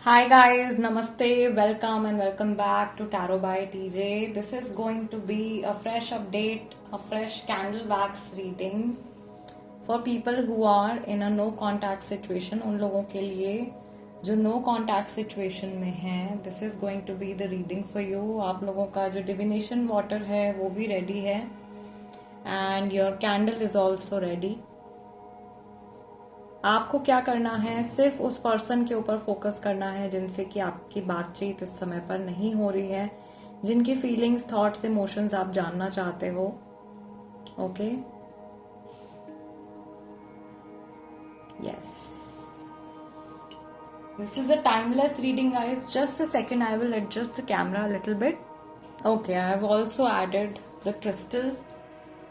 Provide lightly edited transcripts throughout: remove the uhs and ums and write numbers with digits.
Hi guys, namaste, welcome and welcome back to Tarot by TJ. This is going to be a fresh update, a fresh candle wax reading for people who are in a no contact situation. उन लोगों के लिए जो no contact situation में हैं, this is going to be the reading for you. आप लोगों का जो divination water है वो भी ready है and your candle is also ready. आपको क्या करना है, सिर्फ उस पर्सन के ऊपर फोकस करना है जिनसे कि आपकी बातचीत इस समय पर नहीं हो रही है, जिनकी फीलिंग्स, थॉट्स, इमोशंस आप जानना चाहते हो. Okay, yes, this is a timeless reading guys. Just a second, I will adjust the camera little bit. Okay, I have also added the crystal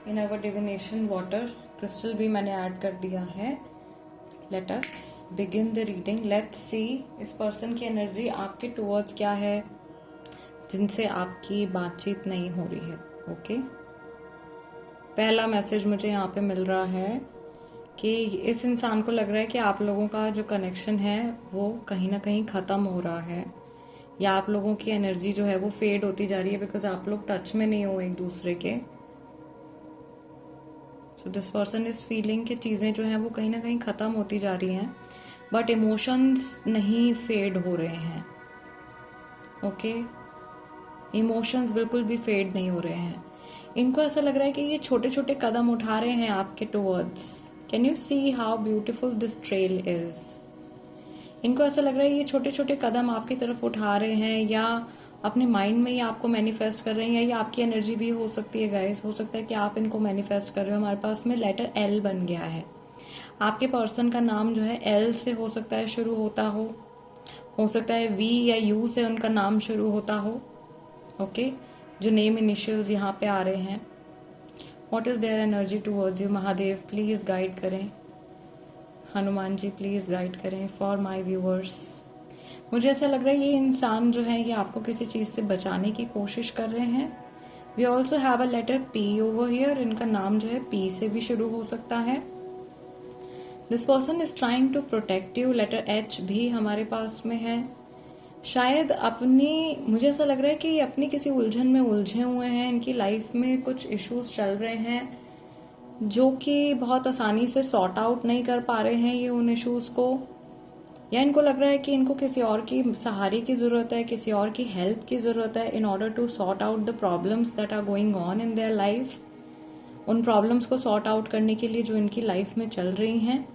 in our divination water. Crystal भी मैंने add कर दिया है. Let us begin the reading. Let's see इस person की energy आपके towards क्या है जिनसे आपकी बातचीत नहीं हो रही है. ओके, पहला मैसेज मुझे यहाँ पे मिल रहा है कि इस इंसान को लग रहा है कि आप लोगों का जो कनेक्शन है वो कहीं ना कहीं ख़त्म हो रहा है, या आप लोगों की एनर्जी जो है वो फेड होती जा रही है बिकॉज आप लोग टच में नहीं हो एक दूसरे के. So this person is feeling कि चीज़ें जो हैं वो कहीं ना कहीं ख़त्म होती जा रही हैं, बट इमोशंस नहीं फेड हो रहे हैं. ओके, इमोशंस बिल्कुल भी फेड नहीं हो रहे हैं. इनको ऐसा लग रहा है कि ये छोटे छोटे कदम उठा रहे हैं आपके towards. Can you see how beautiful this trail is. इनको ऐसा लग रहा है ये छोटे छोटे कदम आपकी तरफ उठा रहे हैं, या अपने माइंड में ही आपको मैनिफेस्ट कर रहे हैं, या ये आपकी एनर्जी भी हो सकती है गाइस. हो सकता है कि आप इनको मैनिफेस्ट कर रहे हो. हमारे पास में लेटर एल बन गया है. आपके पर्सन का नाम जो है एल से हो सकता है शुरू होता हो सकता है वी या यू से उनका नाम शुरू होता हो. ओके, जो नेम इनिशियल्स यहाँ पे आ रहे हैं. What is their energy towards you. Mahadev please guide करें, हनुमान जी प्लीज गाइड करें फॉर माई व्यूअर्स. मुझे ऐसा लग रहा है ये इंसान जो है ये आपको किसी चीज से बचाने की कोशिश कर रहे हैं. We also have a letter P over here. इनका नाम जो है पी से भी शुरू हो सकता है. This person is trying to protect you. Letter H भी हमारे पास में है. शायद मुझे ऐसा लग रहा है कि ये अपनी किसी उलझन में उलझे हुए हैं. इनकी लाइफ में कुछ इश्यूज चल रहे हैं जो कि बहुत आसानी से सॉर्ट आउट नहीं कर पा रहे हैं ये उन इश्यूज को, या इनको लग रहा है कि इनको किसी और की सहारे की जरूरत है, किसी और की हेल्प की जरूरत है in order to sort out the problems that are going on in their life. उन प्रॉब्लम्स को सॉर्ट आउट करने के लिए जो इनकी लाइफ में चल रही हैं.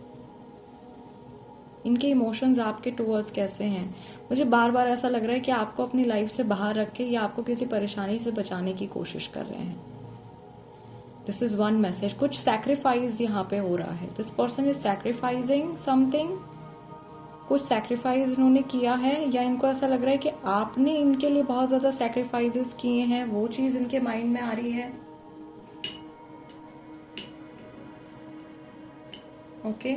इनके इमोशंस आपके टुवर्ड्स कैसे हैं. मुझे बार बार ऐसा लग रहा है कि आपको अपनी लाइफ से बाहर रख के या आपको किसी परेशानी से बचाने की कोशिश कर रहे हैं. This is one message. कुछ सैक्रिफाइस यहाँ पे हो रहा है. This person is sacrificing something. कुछ सैक्रिफाइस इन्होंने किया है, या इनको ऐसा लग रहा है कि आपने इनके लिए बहुत ज्यादा सैक्रिफाइसेस किए हैं, वो चीज इनके माइंड में आ रही है. Okay,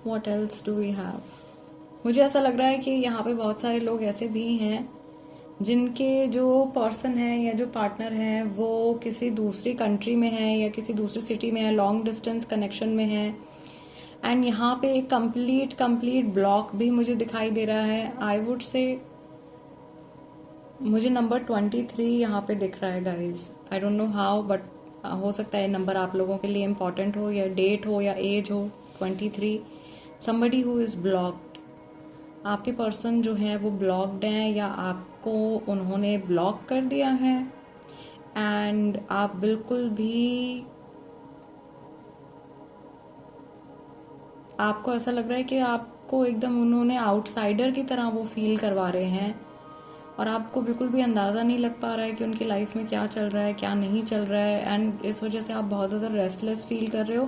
what else do we have. मुझे ऐसा लग रहा है कि यहाँ पे बहुत सारे लोग ऐसे भी हैं जिनके जो पर्सन है या जो पार्टनर है वो किसी दूसरी कंट्री में है या किसी दूसरी सिटी में है, लॉन्ग डिस्टेंस कनेक्शन में है. एंड यहाँ पे एक कंप्लीट ब्लॉक भी मुझे दिखाई दे रहा है. आई वुड से मुझे नंबर 23 यहाँ पे दिख रहा है guys. I don't know how, but हो सकता है नंबर आप लोगों के लिए इम्पोर्टेंट हो, या डेट हो, या एज हो. 23, समबडी हु इज ब्लॉक्ड. आपके पर्सन जो है वो ब्लॉक्ड है, या आपको उन्होंने ब्लॉक कर दिया है. एंड आप बिल्कुल भी, आपको ऐसा लग रहा है कि आपको एकदम उन्होंने आउटसाइडर की तरह वो फील करवा रहे हैं, और आपको बिल्कुल भी अंदाज़ा नहीं लग पा रहा है कि उनकी लाइफ में क्या चल रहा है, क्या नहीं चल रहा है. एंड इस वजह से आप बहुत ज़्यादा रेस्टलेस फील कर रहे हो,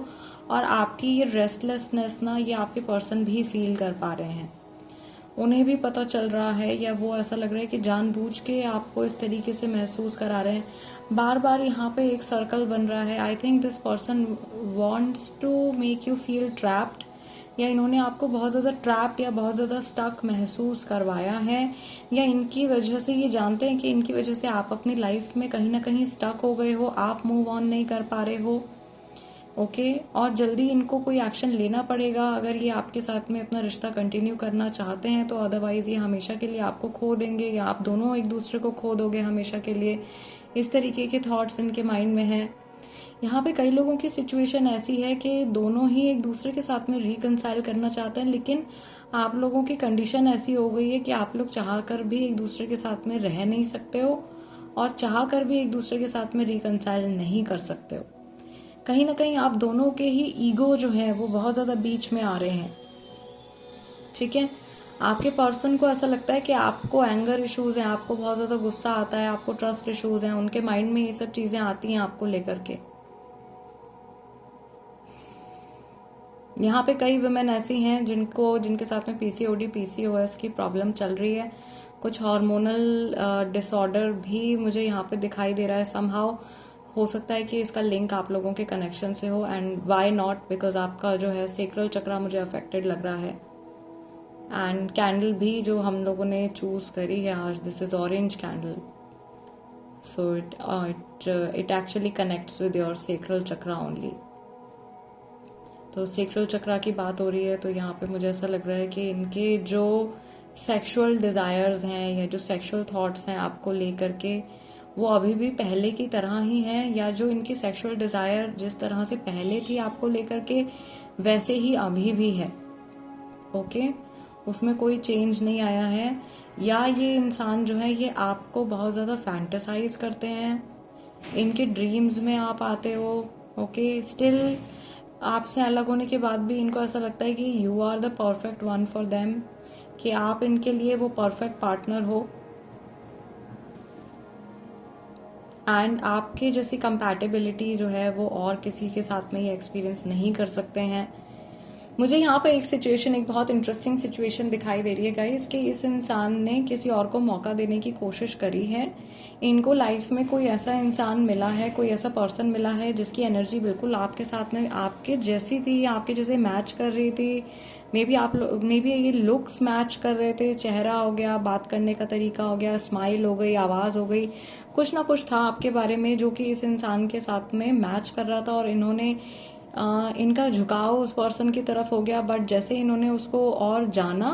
और आपकी ये रेस्टलेसनेस ना ये आपके पर्सन भी फील कर पा रहे हैं. उन्हें भी पता चल रहा है, या वो ऐसा लग रहा है कि जानबूझ के आपको इस तरीके से महसूस करा रहे हैं. बार बार यहाँ पे एक सर्कल बन रहा है. I think this person wants to make you feel trapped, या इन्होंने आपको बहुत ज़्यादा ट्रैप्ड या बहुत ज़्यादा स्टक महसूस करवाया है, या इनकी वजह से ये जानते हैं कि इनकी वजह से आप अपनी लाइफ में कहीं ना कहीं स्टक हो गए हो, आप मूव ऑन नहीं कर पा रहे हो. ओके और जल्दी इनको कोई एक्शन लेना पड़ेगा अगर ये आपके साथ में अपना रिश्ता कंटिन्यू करना चाहते हैं, तो अदरवाइज ये हमेशा के लिए आपको खो देंगे या आप दोनों एक दूसरे को खो दोगे हमेशा के लिए। इस तरीके के थॉट्स इनके माइंड में हैं। यहाँ पे कई लोगों की सिचुएशन ऐसी है कि दोनों ही एक दूसरे के साथ में रिकंसाइल करना चाहते हैं, लेकिन आप लोगों की कंडीशन ऐसी हो गई है कि आप लोग चाह कर भी एक दूसरे के साथ में रह नहीं सकते हो और चाह कर भी एक दूसरे के साथ में रिकंसाइल नहीं कर सकते हो। कहीं ना कहीं आप दोनों के ही ईगो जो है वो बहुत ज्यादा बीच में आ रहे हैं। ठीक है, आपके पर्सन को ऐसा लगता है कि आपको एंगर इश्यूज हैं, आपको बहुत ज्यादा गुस्सा आता है, आपको ट्रस्ट इश्यूज हैं, उनके माइंड में ये सब चीजें आती हैं आपको लेकर के। यहाँ पे कई वुमेन ऐसी हैं जिनके साथ में पीसीओडी पीसीओएस की प्रॉब्लम चल रही है। कुछ हार्मोनल डिसऑर्डर भी मुझे यहाँ पे दिखाई दे रहा है समहाउ। हो सकता है कि इसका लिंक आप लोगों के कनेक्शन से हो, एंड व्हाई नॉट, बिकॉज आपका जो है सेक्रल चक्रा मुझे अफेक्टेड लग रहा है। एंड कैंडल भी जो हम लोगों ने चूज करी है आज, this is orange candle, so it actually connects with your sacral chakra only. तो सेक्रल चक्रा की बात हो रही है, तो यहाँ पे मुझे ऐसा लग रहा है कि इनके जो सेक्सुअल डिजायर्स हैं या जो सेक्सुअल थॉट्स हैं आपको लेकर के, वो अभी भी पहले की तरह ही हैं, या जो इनकी सेक्सुअल डिजायर जिस तरह से पहले थी आपको लेकर के वैसे ही अभी भी है। ओके, उसमें कोई चेंज नहीं आया है। या ये इंसान जो है ये आपको बहुत ज्यादा फैंटेसाइज करते हैं, इनके ड्रीम्स में आप आते हो। ओके, स्टिल आपसे अलग होने के बाद भी इनको ऐसा लगता है कि you are the perfect one for them, कि आप इनके लिए वो परफेक्ट पार्टनर हो, एंड आपके जैसी कंपैटिबिलिटी जो है वो और किसी के साथ में ये एक्सपीरियंस नहीं कर सकते हैं। मुझे यहाँ पे एक बहुत इंटरेस्टिंग सिचुएशन दिखाई दे रही है गाइस, कि इस इंसान ने किसी और को मौका देने की कोशिश करी है। इनको लाइफ में कोई ऐसा इंसान मिला है, कोई ऐसा पर्सन मिला है जिसकी एनर्जी बिल्कुल आपके साथ में आपके जैसी थी, आपके जैसे मैच कर रही थी। मे बी ये लुक्स मैच कर रहे थे, चेहरा हो गया, बात करने का तरीका हो गया, स्माइल हो गई, आवाज हो गई, कुछ ना कुछ था आपके बारे में जो कि इस इंसान के साथ में मैच कर रहा था, और इन्होंने इनका झुकाव उस पर्सन की तरफ हो गया। बट जैसे इन्होंने उसको और जाना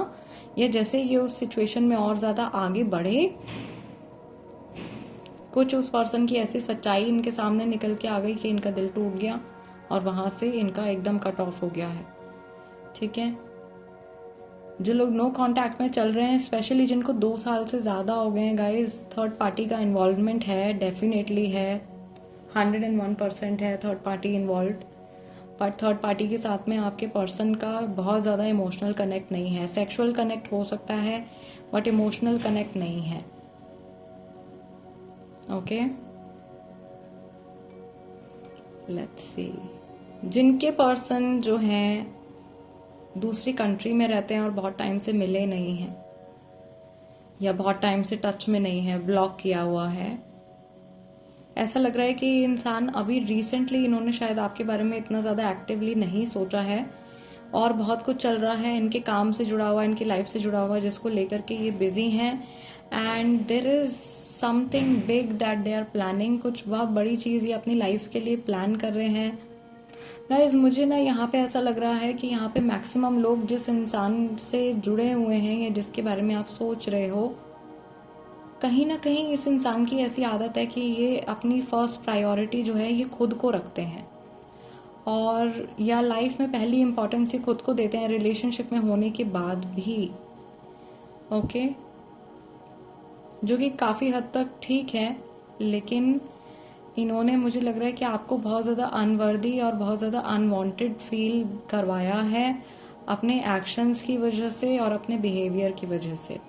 या जैसे ये उस सिचुएशन में और ज्यादा आगे बढ़े, कुछ उस पर्सन की ऐसी सच्चाई इनके सामने निकल के आ गई कि इनका दिल टूट गया और वहां से इनका एकदम कट ऑफ हो गया है। ठीक है, जो लोग नो कांटेक्ट में चल रहे हैं, स्पेशली जिनको 2 साल से ज्यादा हो गए हैं गाइस, थर्ड पार्टी का इन्वॉल्वमेंट है, डेफिनेटली है, 101% है थर्ड पार्टी इन्वॉल्व। पर थर्ड पार्टी के साथ में आपके पर्सन का बहुत ज्यादा इमोशनल कनेक्ट नहीं है। सेक्सुअल कनेक्ट हो सकता है बट इमोशनल कनेक्ट नहीं है। ओके, लेट्स सी, जिनके पर्सन जो हैं दूसरी कंट्री में रहते हैं और बहुत टाइम से मिले नहीं हैं या बहुत टाइम से टच में नहीं है, ब्लॉक किया हुआ है, ऐसा लग रहा है कि इंसान अभी रिसेंटली इन्होंने शायद आपके बारे में इतना ज्यादा एक्टिवली नहीं सोचा है और बहुत कुछ चल रहा है इनके काम से जुड़ा हुआ, इनकी लाइफ से जुड़ा हुआ, जिसको लेकर के ये बिजी हैं, and there is something big that they are planning. कुछ बहुत बड़ी चीज ये अपनी लाइफ के लिए प्लान कर रहे हैं गाइस। मुझे ना यहाँ पे ऐसा लग रहा है कि यहाँ पे मैक्सिमम लोग जिस इंसान से जुड़े हुए हैं या जिसके बारे में आप सोच रहे हो, कहीं ना कहीं इस इंसान की ऐसी आदत है कि ये अपनी फर्स्ट प्रायोरिटी जो है ये खुद को रखते हैं, और या लाइफ में पहली इंपॉर्टेंस ही खुद को देते हैं रिलेशनशिप में होने के बाद भी। ओके, जो कि काफी हद तक ठीक है, लेकिन इन्होंने, मुझे लग रहा है कि आपको बहुत ज्यादा अनवर्दी और बहुत ज्यादा अनवांटेड फील करवाया है अपने एक्शंस की वजह से और अपने बिहेवियर की वजह से।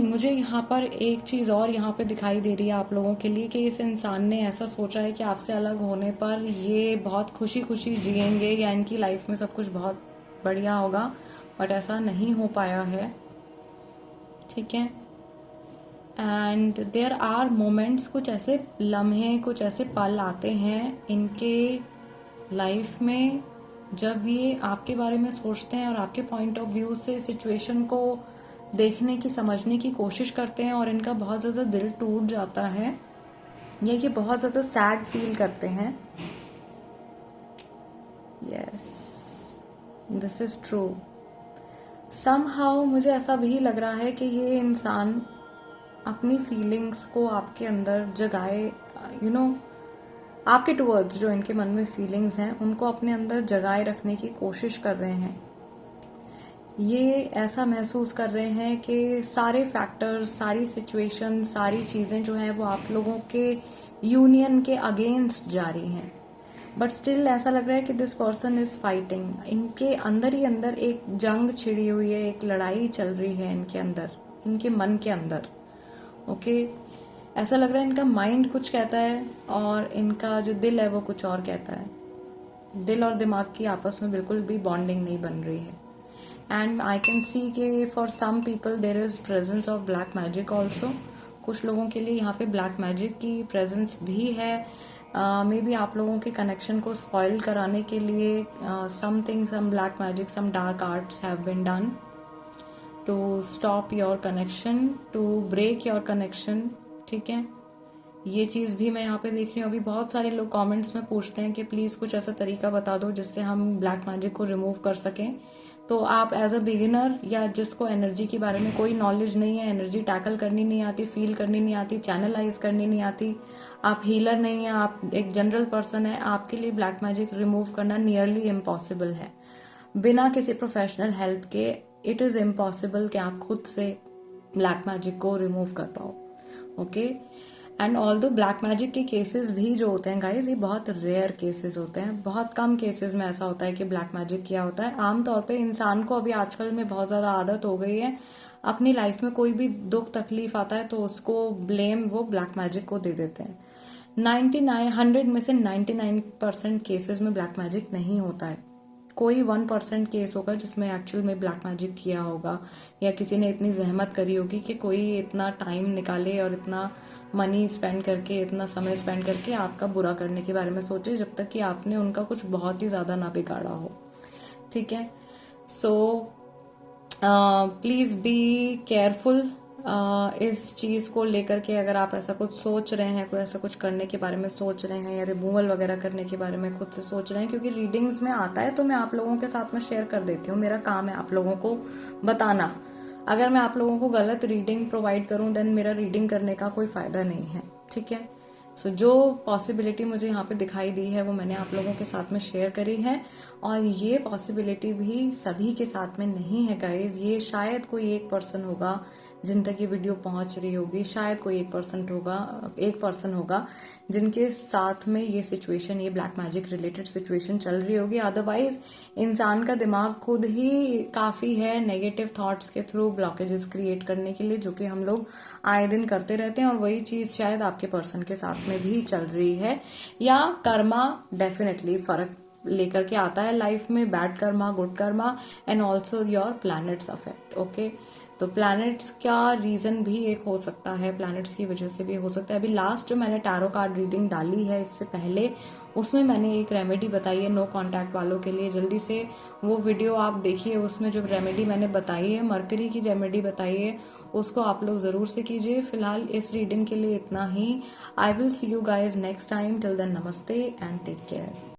मुझे यहाँ पर एक चीज और यहाँ पे दिखाई दे रही है आप लोगों के लिए, कि इस इंसान ने ऐसा सोचा है कि आपसे अलग होने पर ये बहुत खुशी खुशी जिएंगे या इनकी लाइफ में सब कुछ बहुत बढ़िया होगा, बट ऐसा नहीं हो पाया है। ठीक है, एंड देयर आर मोमेंट्स, कुछ ऐसे लम्हे, कुछ ऐसे पल आते हैं इनके लाइफ में जब ये आपके बारे में सोचते हैं और आपके पॉइंट ऑफ व्यू से सिचुएशन को देखने की, समझने की कोशिश करते हैं, और इनका बहुत ज्यादा दिल टूट जाता है या ये बहुत ज्यादा सैड फील करते हैं। Yes, this is true. Somehow मुझे ऐसा भी लग रहा है कि ये इंसान अपनी फीलिंग्स को आपके अंदर जगाए, यू नो, आपके टुवर्ड्स जो इनके मन में फीलिंग्स हैं उनको अपने अंदर जगाए रखने की कोशिश कर रहे हैं। ये ऐसा महसूस कर रहे हैं कि सारे फैक्टर्स, सारी सिचुएशन, सारी चीजें जो हैं वो आप लोगों के यूनियन के अगेंस्ट जा रही हैं, बट स्टिल ऐसा लग रहा है कि दिस पर्सन इज फाइटिंग। इनके अंदर ही अंदर एक जंग छिड़ी हुई है, एक लड़ाई चल रही है इनके अंदर, इनके मन के अंदर। ओके, ऐसा लग रहा है इनका माइंड कुछ कहता है और इनका जो दिल है वो कुछ और कहता है। दिल और दिमाग की आपस में बिल्कुल भी बॉन्डिंग नहीं बन रही है। एंड आई कैन सी कि for some people there is presence of black magic also. कुछ लोगों के लिए यहाँ पे ब्लैक मैजिक की प्रेजेंस भी है। मे बी आप लोगों के कनेक्शन को स्पॉइल कराने के लिए something, some black magic, some dark arts have been done to stop your connection, to break your connection. ठीक है, ये चीज भी मैं यहाँ पे देख रही हूँ। अभी बहुत सारे लोग कमेंट्स में पूछते हैं कि प्लीज कुछ ऐसा तरीका बता दो जिससे हम ब्लैक मैजिक को रिमूव कर सकें। तो आप एज अ बिगिनर या जिसको एनर्जी के बारे में कोई नॉलेज नहीं है, एनर्जी टैकल करनी नहीं आती, फील करनी नहीं आती, चैनलाइज करनी नहीं आती, आप हीलर नहीं है, आप एक जनरल पर्सन है, आपके लिए ब्लैक मैजिक रिमूव करना नियरली इम्पॉसिबल है। बिना किसी प्रोफेशनल हेल्प के इट इज इम्पॉसिबल कि आप खुद से ब्लैक मैजिक को रिमूव कर पाओ। Okay, and although black magic के केसेस भी जो होते हैं गाइज, ये बहुत रेयर केसेस होते हैं। बहुत कम केसेस में ऐसा होता है कि ब्लैक मैजिक किया होता है। आमतौर पे इंसान को अभी आजकल में बहुत ज्यादा आदत हो गई है, अपनी लाइफ में कोई भी दुख तकलीफ आता है तो उसको ब्लेम वो ब्लैक मैजिक को दे देते हैं। 100 में से 99% केसेस में ब्लैक मैजिक नहीं होता है। कोई 1% केस होगा जिसमें एक्चुअल में ब्लैक मैजिक किया होगा, या किसी ने इतनी जहमत करी होगी कि कोई इतना टाइम निकाले और इतना मनी स्पेंड करके, इतना समय स्पेंड करके आपका बुरा करने के बारे में सोचे, जब तक कि आपने उनका कुछ बहुत ही ज्यादा ना बिगाड़ा हो। ठीक है, सो प्लीज बी केयरफुल इस चीज को लेकर के। अगर आप ऐसा कुछ सोच रहे हैं, कोई ऐसा कुछ करने के बारे में सोच रहे हैं, या रिमूवल वगैरह करने के बारे में खुद से सोच रहे हैं, क्योंकि रीडिंग्स में आता है तो मैं आप लोगों के साथ में शेयर कर देती हूँ। मेरा काम है आप लोगों को बताना। अगर मैं आप लोगों को गलत रीडिंग प्रोवाइड करूं देन मेरा रीडिंग करने का कोई फायदा नहीं है। ठीक है, सो जो पॉसिबिलिटी मुझे यहाँ पे दिखाई दी है वो मैंने आप लोगों के साथ में शेयर करी है, और ये पॉसिबिलिटी भी सभी के साथ में नहीं है गाइज। ये शायद कोई एक पर्सन होगा जिन तक ये वीडियो पहुंच रही होगी, शायद कोई एक पर्सन होगा जिनके साथ में ये सिचुएशन, ये ब्लैक मैजिक रिलेटेड सिचुएशन चल रही होगी। अदरवाइज इंसान का दिमाग खुद ही काफी है नेगेटिव थॉट्स के थ्रू ब्लॉकेजेस क्रिएट करने के लिए, जो कि हम लोग आए दिन करते रहते हैं, और वही चीज शायद आपके पर्सन के साथ में भी चल रही है। या कर्मा डेफिनेटली फर्क लेकर के आता है लाइफ में, bad Karma, good Karma, and also your planets affect. Okay, तो प्लैनेट्स का रीजन भी एक हो सकता है, प्लैनेट्स की वजह से भी हो सकता है। अभी लास्ट जो मैंने टैरो कार्ड रीडिंग डाली है इससे पहले, उसमें मैंने एक रेमेडी बताई है नो कांटेक्ट वालों के लिए। जल्दी से वो वीडियो आप देखिए, उसमें जो रेमेडी मैंने बताई है, मरकरी की रेमेडी बताई है, उसको आप लोग जरूर से कीजिए। फिलहाल इस रीडिंग के लिए इतना ही। I will see you guys next time. Till then namaste and take care.